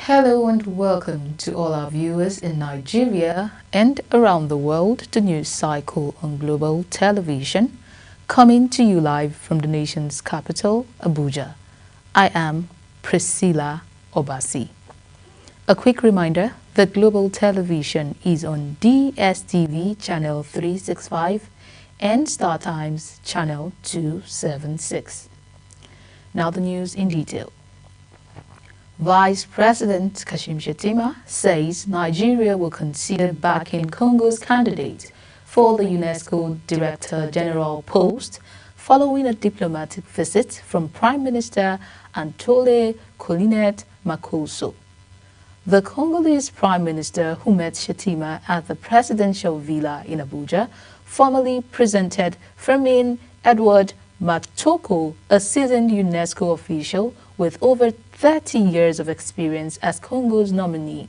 Hello and welcome to all our viewers in Nigeria and around the world to News Cycle on Global Television, coming to you live from the nation's capital, Abuja. I am Priscilla Obasi. A quick reminder that Global Television is on DSTV channel 365 and StarTimes channel 276. Now the news in detail. Vice President Kashim Shettima says Nigeria will consider backing Congo's candidate for the UNESCO Director General post following a diplomatic visit from Prime Minister Anatole Colinet Makosso. The Congolese Prime Minister, who met Shettima at the presidential villa in Abuja, formally presented Firmin Edward Matoko, a seasoned UNESCO official with over 30 years of experience as Congo's nominee.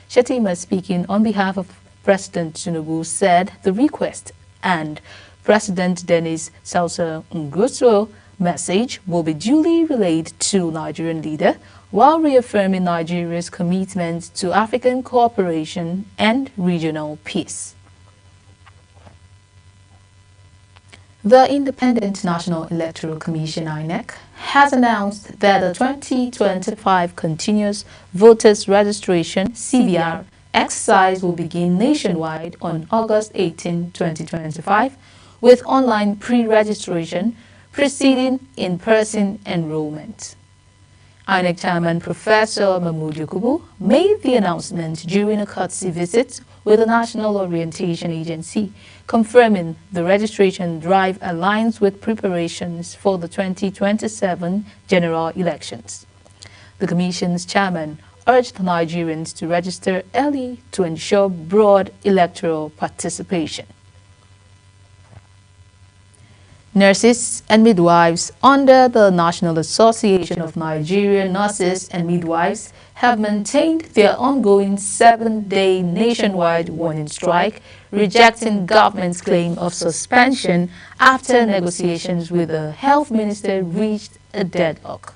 Shettima, speaking on behalf of President Tinubu, said the request and President Denis Sassou Nguesso's message will be duly relayed to Nigerian leader while reaffirming Nigeria's commitment to African cooperation and regional peace. The Independent National Electoral Commission (INEC) has announced that the 2025 Continuous Voters Registration (CVR) exercise will begin nationwide on August 18, 2025, with online pre-registration preceding in-person enrollment. INEC Chairman Professor Mahmood Yakubu made the announcement during a courtesy visit with the National Orientation Agency, confirming the registration drive aligns with preparations for the 2027 general elections. The Commission's chairman urged Nigerians to register early to ensure broad electoral participation. Nurses and midwives under the National Association of Nigerian Nurses and Midwives have maintained their ongoing 7-day nationwide warning strike, rejecting government's claim of suspension after negotiations with the health minister reached a deadlock.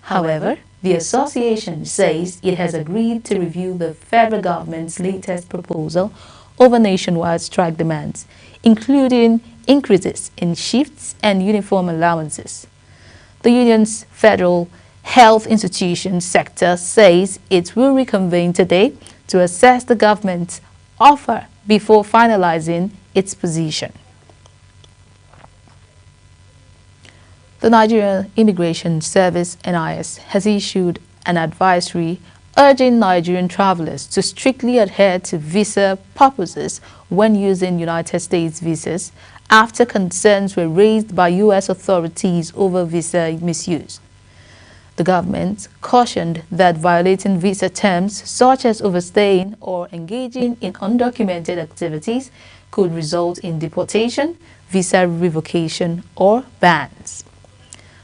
However, the association says it has agreed to review the federal government's latest proposal over nationwide strike demands, including increases in shifts and uniform allowances. The union's federal health institution sector says it will reconvene today to assess the government's offer before finalizing its position. The Nigerian Immigration Service (NIS) has issued an advisory urging Nigerian travelers to strictly adhere to visa purposes when using United States visas after concerns were raised by U.S. authorities over visa misuse. The government cautioned that violating visa terms such as overstaying or engaging in undocumented activities could result in deportation, visa revocation, or bans.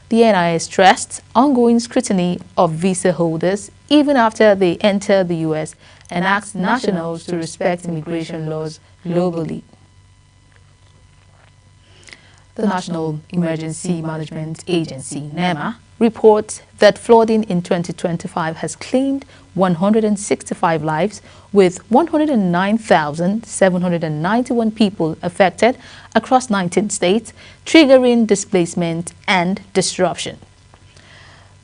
The NIS stressed ongoing scrutiny of visa holders even after they enter the U.S. and asked nationals to respect immigration laws globally. The National Emergency Management Agency (NEMA) reports that flooding in 2025 has claimed 165 lives, with 109,791 people affected across 19 states, triggering displacement and disruption.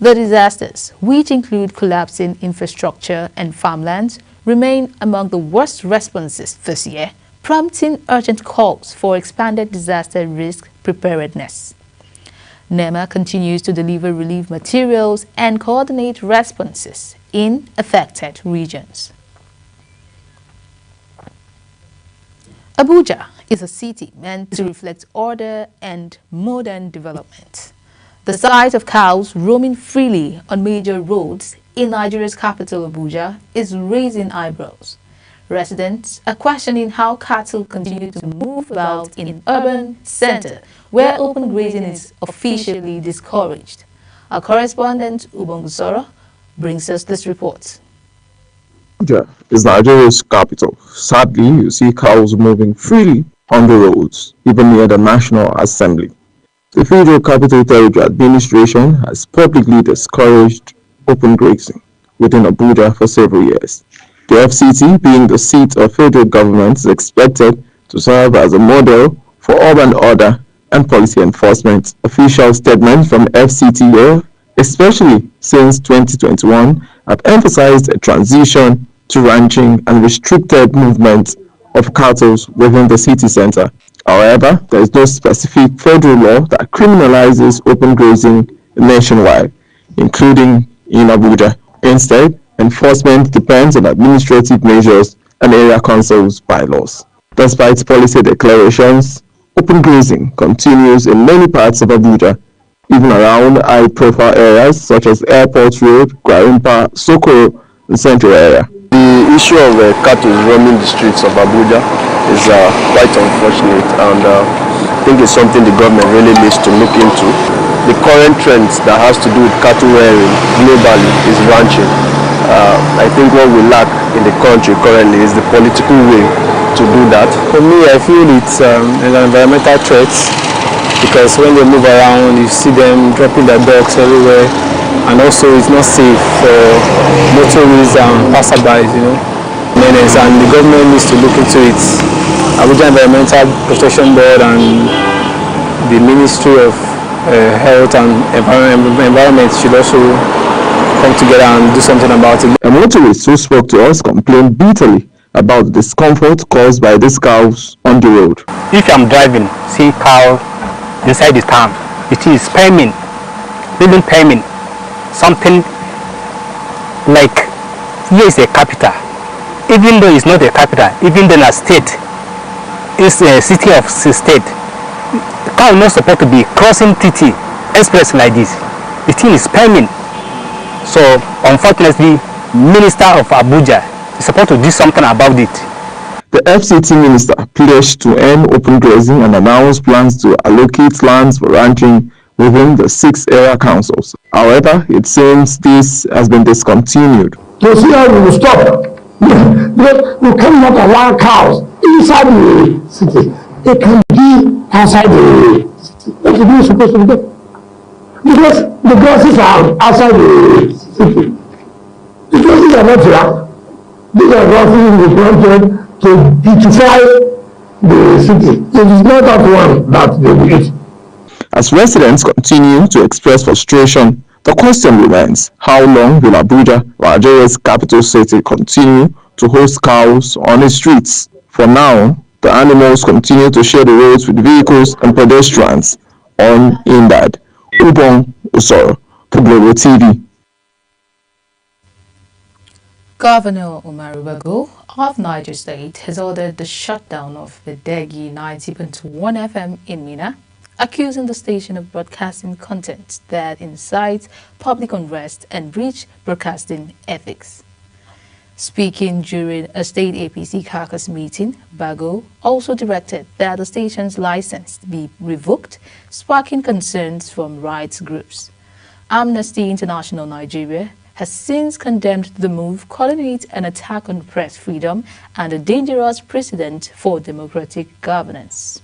The disasters, which include collapsing infrastructure and farmlands, remain among the worst responses this year, prompting urgent calls for expanded disaster risk preparedness. NEMA continues to deliver relief materials and coordinate responses in affected regions. Abuja is a city meant to reflect order and modern development. The sight of cows roaming freely on major roads in Nigeria's capital, Abuja, is raising eyebrows. Residents are questioning how cattle continue to move about in an urban center where open grazing is officially discouraged. Our correspondent, Ubongusoro, brings us this report. Abuja is Nigeria's capital. Sadly, you see cows moving freely on the roads, even near the National Assembly. The Federal Capital Territory Administration has publicly discouraged open grazing, within Abuja for several years. The FCT, being the seat of federal government, is expected to serve as a model for urban order and policy enforcement. Official statements from FCTO, especially since 2021, have emphasized a transition to ranching and restricted movement of cattle within the city center. However, there is no specific federal law that criminalizes open grazing nationwide, including in Abuja. Instead, enforcement depends on administrative measures and area councils' bylaws. Despite policy declarations, open grazing continues in many parts of Abuja, even around high-profile areas such as Airport Road, Gwarimpa, Sokoro, and Central area. The issue of cattle roaming the streets of Abuja is quite unfortunate, and I think it's something the government really needs to look into. The current trends that has to do with cattle rearing globally is ranching. I think what we lack in the country currently is the political will to do that. For me, I feel it's an environmental threat, because when they move around, you see them dropping their dogs everywhere, and also it's not safe for motorists and passerbys, and the government needs to look into it. Abuja Environmental Protection Board and the Ministry of Health and Environment should also come together and do something about it. A motorist who spoke to us complained bitterly about the discomfort caused by these cows on the road. If I'm driving, seeing cows inside the town, it is painting, living painting, something like here is a capital. Even though it's not a capital, even though a state, it's a city of state, the cow is not supposed to be crossing TT express like this. The thing is painting. So unfortunately, Minister of Abuja is supposed to do something about it. The FCT minister pledged to end open grazing and announced plans to allocate lands for ranching within the 6 area councils. However, it seems this has been discontinued. To see how we will stop. We cannot allow cows inside the city. They can be outside the city. What is it supposed to do? Because the grasses are outside the city. The grasses are not here. These are grasses we planted to beautify the city. It is not that one that they will eat. As residents continue to express frustration, the question remains, how long will Abuja, Nigeria's capital city, continue to host cows on its streets? For now, the animals continue to share the roads with vehicles and pedestrians on Indad. Ubong Usoro for Global TV. Governor Umaru Bago of Niger State has ordered the shutdown of the Degi 90.1 FM in Minna, accusing the station of broadcasting content that incites public unrest and breach broadcasting ethics. Speaking during a state APC caucus meeting, Bago also directed that the station's license be revoked, sparking concerns from rights groups. Amnesty International Nigeria has since condemned the move, calling it an attack on press freedom and a dangerous precedent for democratic governance.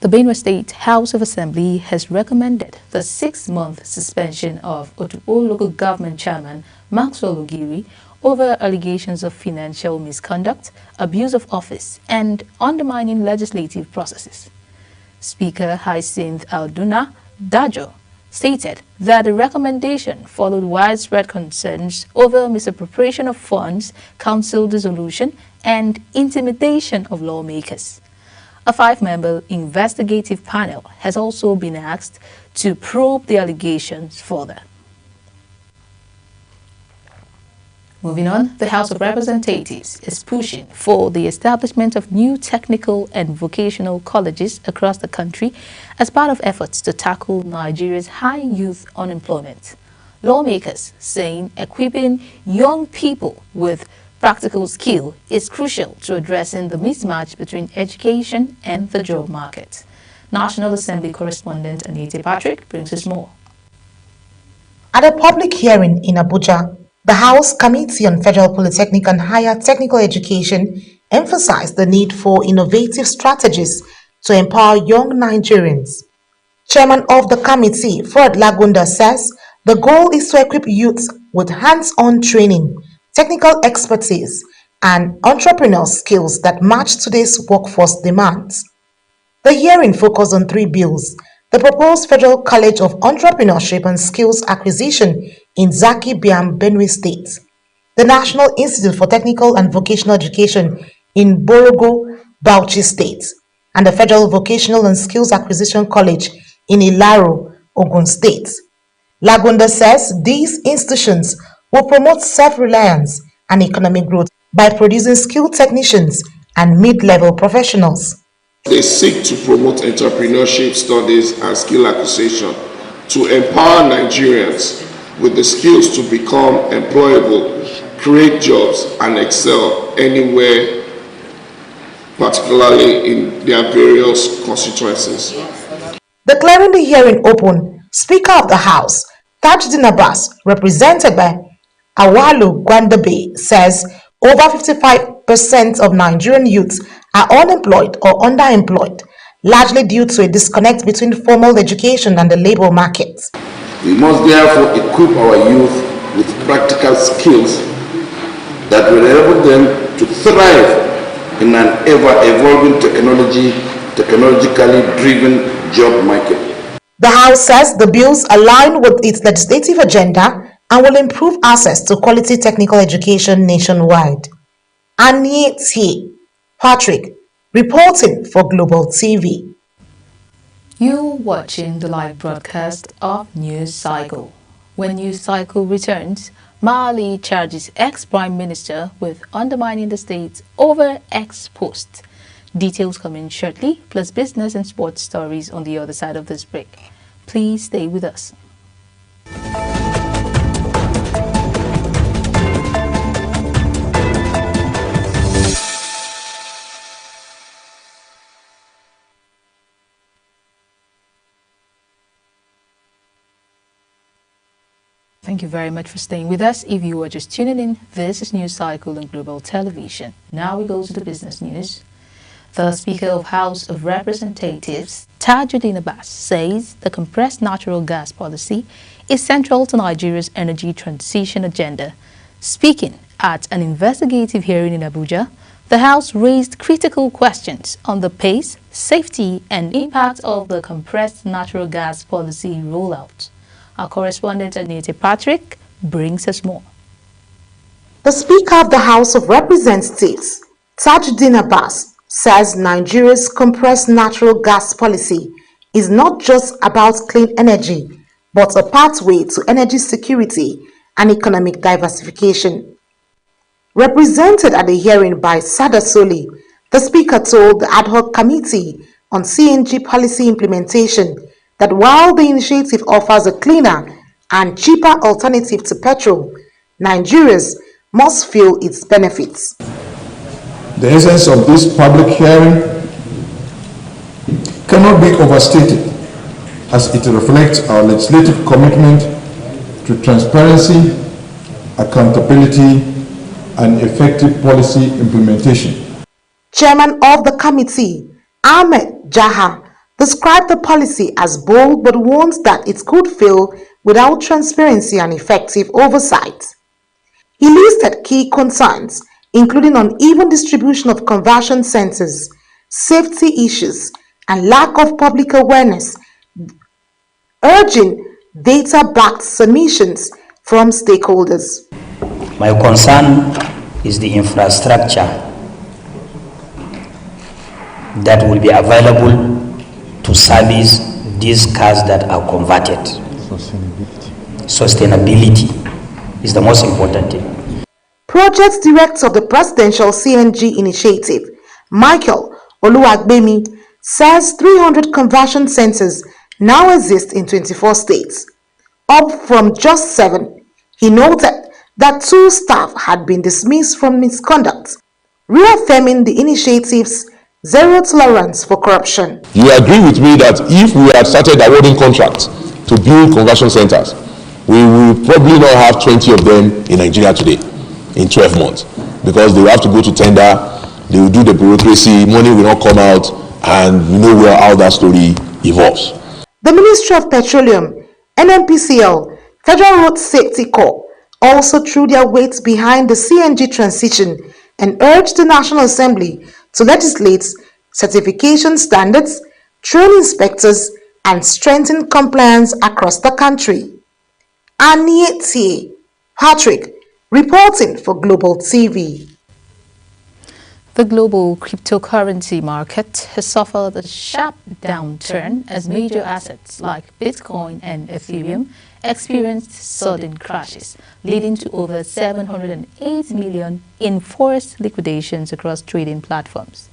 The Benue State House of Assembly has recommended the 6-month suspension of Otuo Local Government Chairman Maxwell Ugiri over allegations of financial misconduct, abuse of office, and undermining legislative processes. Speaker Hyacinth Alduna Dajo stated that the recommendation followed widespread concerns over misappropriation of funds, council dissolution, and intimidation of lawmakers. A 5-member investigative panel has also been asked to probe the allegations further. Moving on, the House of Representatives is pushing for the establishment of new technical and vocational colleges across the country as part of efforts to tackle Nigeria's high youth unemployment. Lawmakers saying equipping young people with practical skill is crucial to addressing the mismatch between education and the job market. National Assembly correspondent Anita Patrick brings us more. At a public hearing in Abuja, the House Committee on Federal Polytechnic and Higher Technical Education emphasized the need for innovative strategies to empower young Nigerians. Chairman of the committee, Fred Lagunda, says The goal is to equip youths with hands-on training, technical expertise, and entrepreneurial skills that match today's workforce demands. The hearing focused on 3 bills: the proposed Federal College of Entrepreneurship and Skills Acquisition in Zaki Biam, Benue State, the National Institute for Technical and Vocational Education in Borogo, Bauchi State, and the Federal Vocational and Skills Acquisition College in Ilaro, Ogun State. Lagonda says these institutions will promote self-reliance and economic growth by producing skilled technicians and mid-level professionals. They seek to promote entrepreneurship studies and skill acquisition to empower Nigerians with the skills to become employable, create jobs, and excel anywhere, particularly in their various constituencies. Declaring the hearing open, Speaker of the House, Tajuddin Abbas, represented by Awalu Gwandabe, says over 55% of Nigerian youths are unemployed or underemployed, largely due to a disconnect between formal education and the labor market. We must therefore equip our youth with practical skills that will enable them to thrive in an ever-evolving technologically driven job market. The House says the bills align with its legislative agenda and will improve access to quality technical education nationwide. Anieti Patrick, reporting for Global TV. You're watching the live broadcast of News Cycle. When News Cycle returns, Mali charges ex-Prime Minister with undermining the state over ex-post. Details coming shortly, plus business and sports stories on the other side of this break. Please stay with us. Thank you very much for staying with us. If you are just tuning in, this is News Cycle on Global Television. Now we go to the business news. The Speaker of House of Representatives, Tajuddin Abbas, says the compressed natural gas policy is central to Nigeria's energy transition agenda. Speaking at an investigative hearing in Abuja, the House raised critical questions on the pace, safety, and impact of the compressed natural gas policy rollout. Our correspondent Anita Patrick brings us more. The Speaker of the House of Representatives, Tajuddin Abbas, says Nigeria's compressed natural gas policy is not just about clean energy, but a pathway to energy security and economic diversification. Represented at the hearing by Sada Soli, the Speaker told the ad hoc committee on CNG policy implementation that while the initiative offers a cleaner and cheaper alternative to petrol, Nigerians must feel its benefits. The essence of this public hearing cannot be overstated, as it reflects our legislative commitment to transparency, accountability, and effective policy implementation. Chairman of the committee, Ahmed Jaha, described the policy as bold but warned that it could fail without transparency and effective oversight. He listed key concerns, including uneven distribution of conversion centers, safety issues, and lack of public awareness, urging data-backed submissions from stakeholders. My concern is the infrastructure that will be available to service these cars that are converted. Sustainability is the most important thing. Project Director of the Presidential CNG Initiative, Michael Oluwagbemi, says 300 conversion centers now exist in 24 states, up from just 7. He noted that 2 staff had been dismissed from misconduct, reaffirming the initiative's zero tolerance for corruption. You agree with me that if we had started awarding contracts to build conversion centers, we will probably not have 20 of them in Nigeria today in 12 months, because they will have to go to tender, they will do the bureaucracy, money will not come out, and you know how that story evolves. The Ministry of Petroleum, NNPCL, Federal Road Safety Corps also threw their weight behind the CNG transition and urged the National Assembly to legislate certification standards, train inspectors, and strengthen compliance across the country. Aniete Patrick, reporting for Global TV. The global cryptocurrency market has suffered a sharp downturn as major assets like Bitcoin and Ethereum experienced sudden crashes, leading to over 708 million in forced liquidations across trading platforms.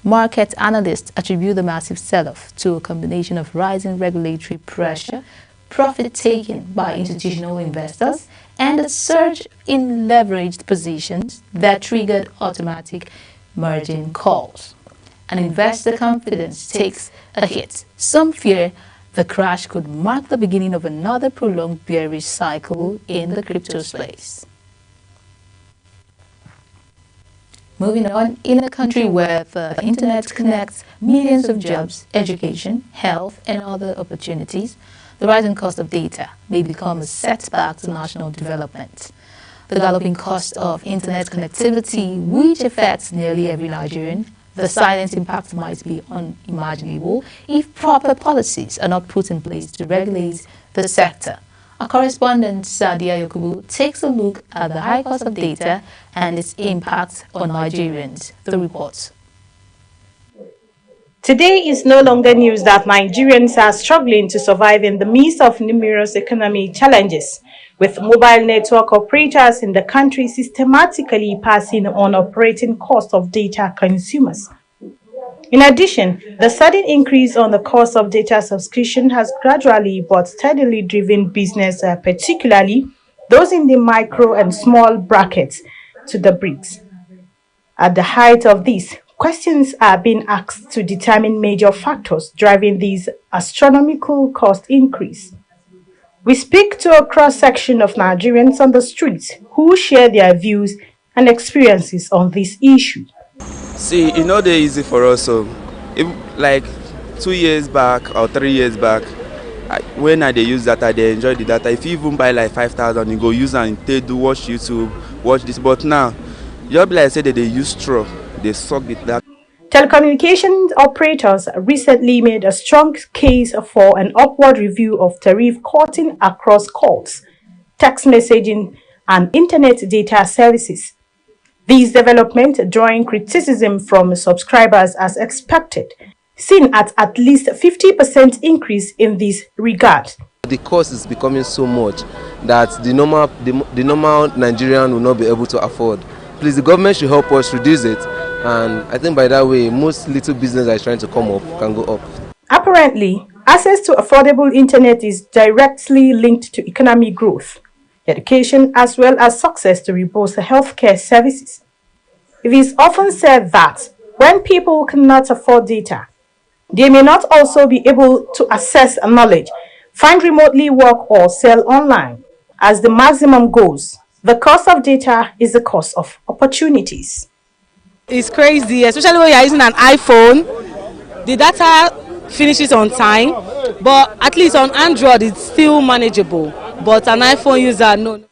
Market analysts attribute the massive sell-off to a combination of rising regulatory pressure, profit-taking by institutional investors, and a surge in leveraged positions that triggered automatic margin calls. And investor confidence takes a hit. Some fear the crash could mark the beginning of another prolonged bearish cycle in the crypto space. Moving on, in a country where the internet connects millions of jobs, education, health, and other opportunities, the rising cost of data may become a setback to national development. The galloping cost of internet connectivity, which affects nearly every Nigerian, the silent impact might be unimaginable if proper policies are not put in place to regulate the sector. Our correspondent Sadia Yakubu takes a look at the high cost of data and its impact on Nigerians. The report. Today is no longer news that Nigerians are struggling to survive in the midst of numerous economic challenges, with mobile network operators in the country systematically passing on operating costs of data consumers. In addition, the sudden increase on the cost of data subscription has gradually but steadily driven business, particularly those in the micro and small brackets, to the bricks. At the height of this, questions are being asked to determine major factors driving this astronomical cost increase. We speak to a cross-section of Nigerians on the streets who share their views and experiences on this issue. See, it's not easy for us. So, like 2 years back or 3 years back, when I use data, they enjoy the data. If you even buy like 5,000, you go use and they do watch YouTube, watch this. But now, just like I said, that they use straw. They suck the data. Telecommunications operators recently made a strong case for an upward review of tariff cutting across calls, text messaging, and internet data services. These developments drawing criticism from subscribers as expected, seen at least 50% increase in this regard. The cost is becoming so much that the normal Nigerian will not be able to afford. Please, the government should help us reduce it, and I think by that way, most little business that is trying to come up can go up. Apparently, access to affordable internet is directly linked to economic growth, education, as well as success to robust healthcare services. It is often said that when people cannot afford data, they may not also be able to access knowledge, find remotely work, or sell online. As the maximum goes, the cost of data is the cost of opportunities. It's crazy, especially when you're using an iPhone. The data finishes on time, but at least on Android it's still manageable. But an iPhone user, no.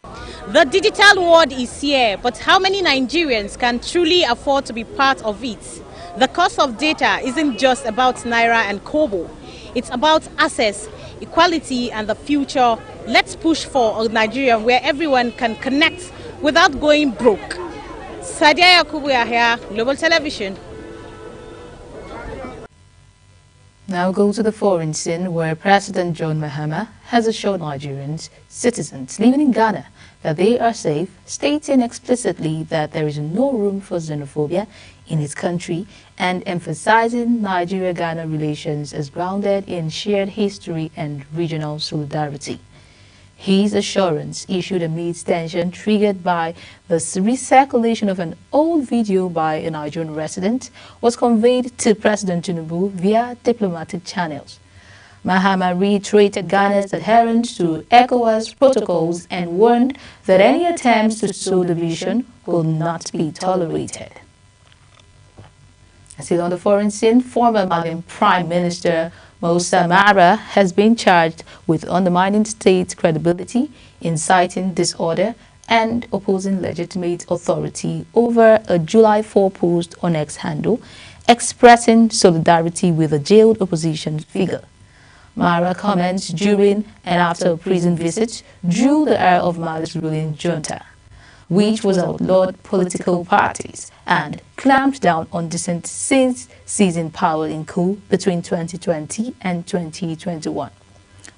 The digital world is here, but how many Nigerians can truly afford to be part of it? The cost of data isn't just about Naira and Kobo. It's about access, equality, and the future. Let's push for a Nigeria where everyone can connect without going broke. Sadia Yakubu here, Global Television. Now go to the foreign scene where President John Mahama has assured Nigerians, citizens living in Ghana, that they are safe, stating explicitly that there is no room for xenophobia in his country and emphasizing Nigeria-Ghana relations as grounded in shared history and regional solidarity. His assurance, issued amid tension triggered by the recirculation of an old video by a Nigerian resident, was conveyed to President Tinubu via diplomatic channels. Mahama reiterated Ghana's adherence to ECOWAS protocols and warned that any attempts to sow division will not be tolerated. Still on the foreign scene, former Malian Prime Minister Moussa Mara has been charged with undermining state credibility, inciting disorder, and opposing legitimate authority over a July 4 post on X handle expressing solidarity with a jailed opposition figure. Mara comments during and after a prison visit drew the ire of Mali's ruling junta, which was outlawed political parties and clamped down on dissent since seizing power in coup between 2020 and 2021.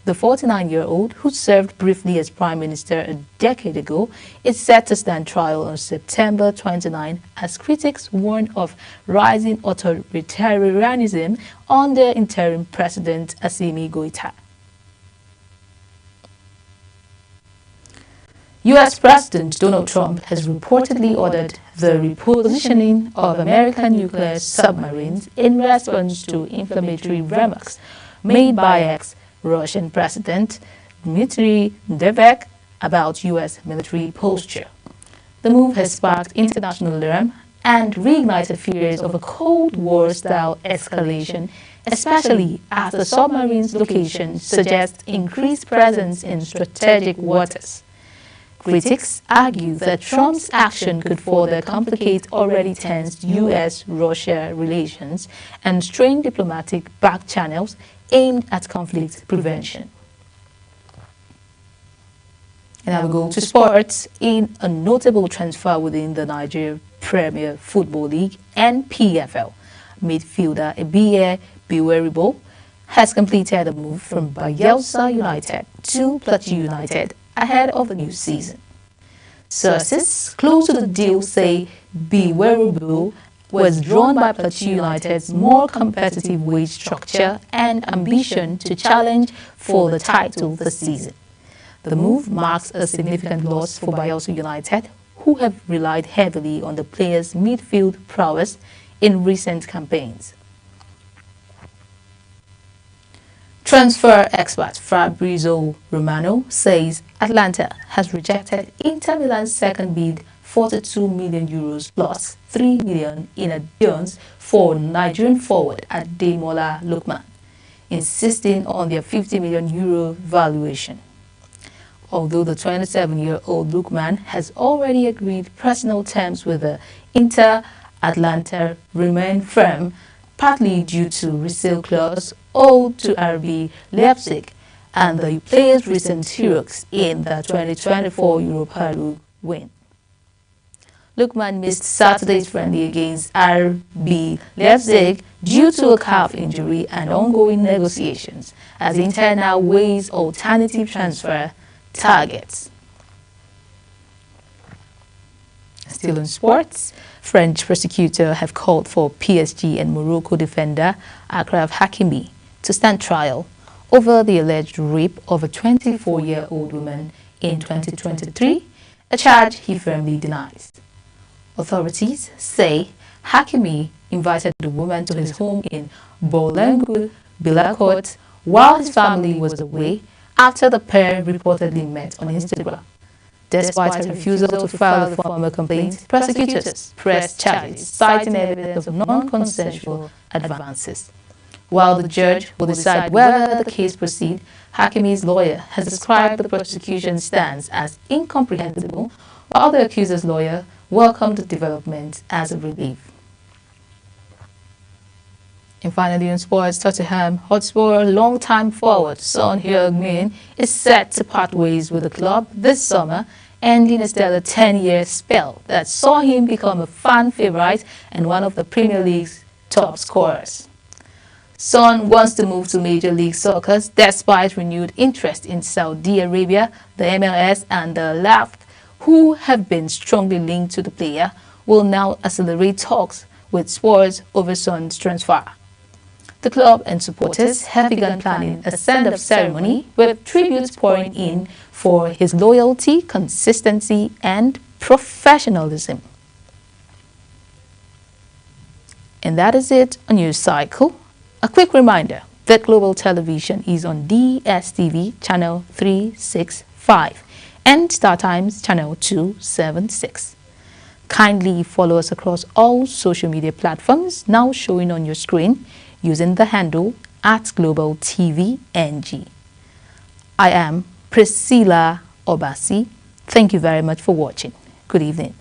The 49-year-old, who served briefly as prime minister a decade ago, is set to stand trial on September 29 as critics warn of rising authoritarianism under interim president Assimi Goïta. U.S. President Donald Trump has reportedly ordered the repositioning of American nuclear submarines in response to inflammatory remarks made by ex-Russian President Dmitry Medvedev about U.S. military posture. The move has sparked international alarm and reignited fears of a Cold War-style escalation, especially as the submarine's location suggests increased presence in strategic waters. Critics argue that Trump's action could further complicate already tense U.S.-Russia relations and strain diplomatic back channels aimed at conflict prevention. And now we go to sports. In a notable transfer within the Nigeria Premier Football League (NPFL), midfielder Ebiye Biweribo has completed a move from Bayelsa United to Plateau United ahead of the new season. Sources close to the deal say Biweribo was drawn by Plateau United's more competitive wage structure and ambition to challenge for the title this season. The move marks a significant loss for Bayelsa United, who have relied heavily on the players' midfield prowess in recent campaigns. Transfer expert Fabrizio Romano says Atalanta has rejected Inter Milan's second bid, €42 million plus €3 million in advance for Nigerian forward Ademola Lookman, insisting on their €50 million valuation. Although the 27-year-old Lookman has already agreed personal terms with the Inter, Atalanta remain firm, partly due to resale clause owed to RB Leipzig and the player's recent heroics in the 2024 Europa League win. Lookman missed Saturday's friendly against RB Leipzig due to a calf injury and ongoing negotiations as Inter now weighs alternative transfer targets. Still in sports, French prosecutors have called for PSG and Morocco defender Achraf Hakimi to stand trial over the alleged rape of a 24-year-old woman in 2023, a charge he firmly denies. Authorities say Hakimi invited the woman to his home in Boulogne-Billancourt while his family was away after the pair reportedly met on Instagram. Despite her refusal to file the formal complaint, prosecutors pressed charges citing evidence of non-consensual advances. While the judge will decide whether the case proceeds, Hakimi's lawyer has described the prosecution's stance as incomprehensible, while the accuser's lawyer welcomed the development as a relief. And finally in sports, Tottenham Hotspur long-time forward Son Heung-min is set to part ways with the club this summer, ending a stellar 10-year spell that saw him become a fan favorite and one of the Premier League's top scorers. Son wants to move to Major League Soccer despite renewed interest in Saudi Arabia, the MLS and the LAFC, who have been strongly linked to the player, will now accelerate talks with Spurs over Son's transfer. The club and supporters have begun planning a send-off ceremony with tributes pouring in for his loyalty, consistency and professionalism. And that is it on News Cycle. A quick reminder that Global Television is on DSTV channel 365 and StarTimes channel 276. Kindly follow us across all social media platforms now showing on your screen using the handle Global TV NG. I am Priscilla Obasi. Thank you very much for watching. Good evening.